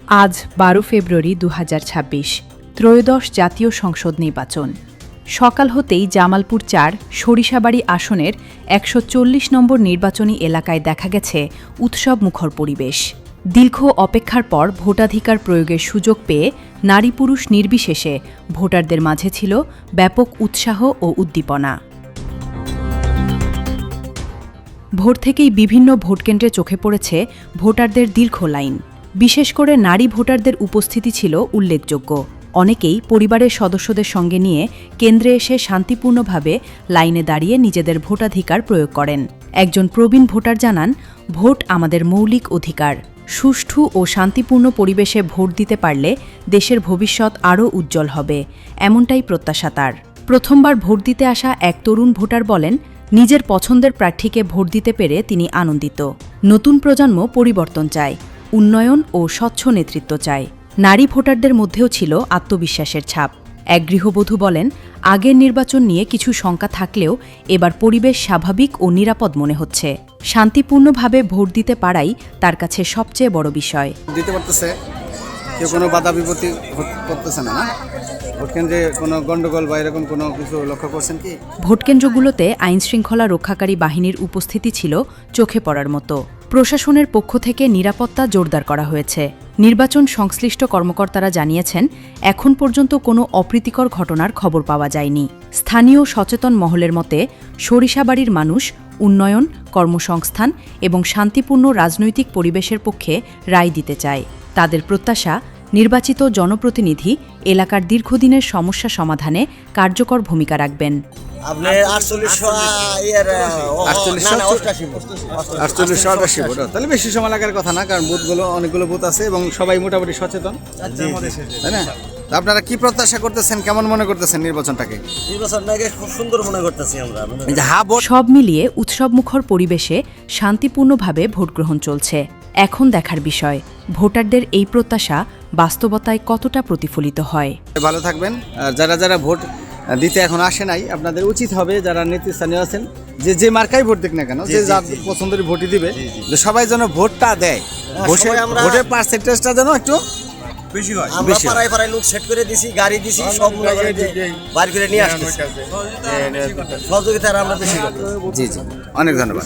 আজ ১২ ফেব্রুয়ারি ২০২৬ ত্রয়োদশ জাতীয় সংসদ নির্বাচন। সকাল হতেই জামালপুর ৪ সরিষাবাড়ি আসনের ১৪০ নম্বর নির্বাচনী এলাকায় দেখা গেছে উৎসবমুখর পরিবেশ। দীর্ঘ অপেক্ষার পর ভোটাধিকার প্রয়োগের সুযোগ পেয়ে নারী পুরুষ নির্বিশেষে ভোটারদের মাঝে ছিল ব্যাপক উৎসাহ ও উদ্দীপনা। ভোর থেকেই বিভিন্ন ভোটকেন্দ্রে চোখে পড়েছে ভোটারদের দীর্ঘ লাইন। বিশেষ করে নারী ভোটারদের উপস্থিতি ছিল উল্লেখযোগ্য। অনেকেই পরিবারের সদস্যদের সঙ্গে নিয়ে কেন্দ্রে এসে শান্তিপূর্ণভাবে লাইনে দাঁড়িয়ে নিজেদের ভোটাধিকার প্রয়োগ করেন। একজন প্রবীণ ভোটার জানান, ভোট আমাদের মৌলিক অধিকার। সুষ্ঠু ও শান্তিপূর্ণ পরিবেশে ভোট দিতে পারলে দেশের ভবিষ্যৎ আরও উজ্জ্বল হবে, এমনটাই প্রত্যাশা তার। প্রথমবার ভোট দিতে আসা এক তরুণ ভোটার বলেন, নিজের পছন্দের প্রার্থীকে ভোট দিতে পেরে তিনি আনন্দিত। নতুন প্রজন্ম পরিবর্তন চায়, উন্নয়ন ও স্বচ্ছ নেতৃত্ব চায়। নারী ভোটারদের মধ্যেও ছিল আত্মবিশ্বাসের ছাপ। এক গৃহবধূ বলেন, আগের নির্বাচন নিয়ে কিছু শঙ্কা থাকলেও এবার পরিবেশ স্বাভাবিক ও নিরাপদ মনে হচ্ছে। শান্তিপূর্ণভাবে ভোট দিতে পারাই তার কাছে সবচেয়ে বড় বিষয়। দিতে পারতেছে, কেউ কোনো বাধা বিপত্তি করতেছে না। ভোটকেন্দ্রে কোনো গন্ডগোল বা এরকম কোনো কিছু লক্ষ্য করছেন কি? ভোটকেন্দ্রগুলোতে আইনশৃঙ্খলা রক্ষাকারী বাহিনীর উপস্থিতি ছিল চোখে পড়ার মতো। প্রশাসনের পক্ষ থেকে নিরাপত্তা জোরদার করা হয়েছে। নির্বাচন সংশ্লিষ্ট কর্মকর্তারা জানিয়েছেন, এখন পর্যন্ত কোনো অপ্রীতিকর ঘটনার খবর পাওয়া যায়নি। স্থানীয় সচেতন মহলের মতে, সরিষাবাড়ির মানুষ উন্নয়ন, কর্মসংস্থান এবং শান্তিপূর্ণ রাজনৈতিক পরিবেশের পক্ষে রায় দিতে চায়। তাদের প্রত্যাশা, নির্বাচিত জনপ্রতিনিধি এলাকার দীর্ঘদিনের সমস্যা সমাধানে কার্যকর ভূমিকা রাখবেন। তাহলে বেশি সময় লাগার কথা না, কারণ বুথগুলো অনেকগুলো বুথ আছে এবং সবাই মোটামুটি সচেতন, তাই না? আপনারা কি প্রত্যাশা করতেছেন, কেমন মনে করতেছেন নির্বাচনটাকে? নির্বাচনটাকে খুব সুন্দর মনে করতেছি আমরা। সব মিলিয়ে উৎসবমুখর পরিবেশে শান্তিপূর্ণভাবে ভোটগ্রহণ চলছে। এখন দেখার বিষয়, ভোটারদের এই প্রত্যাশা বাস্তবতায় কতটা প্রতিফলিত হয়। ভালো থাকবেন। আর যারা ভোট দিতে এখন আসে নাই, আপনাদের উচিত হবে, যারা নেতৃস্থানীয় আছেন, যে মার্কাই ভোট দিক না কেন, যে যার পছন্দের ভোটই দিবে, সবাই যেন ভোটটা দেয়। ভোটের পার্সেন্টেজটা যেন একটু বেশি হয়। আমরা পাড়ায় পাড়ায় লোক সেট করে দিছি, গাড়ি দিছি, সব বাড়ি করে নিয়ে আসতেছি। সহযোগিতা আমরা বেশি করতেছি। জি, অনেক ধন্যবাদ।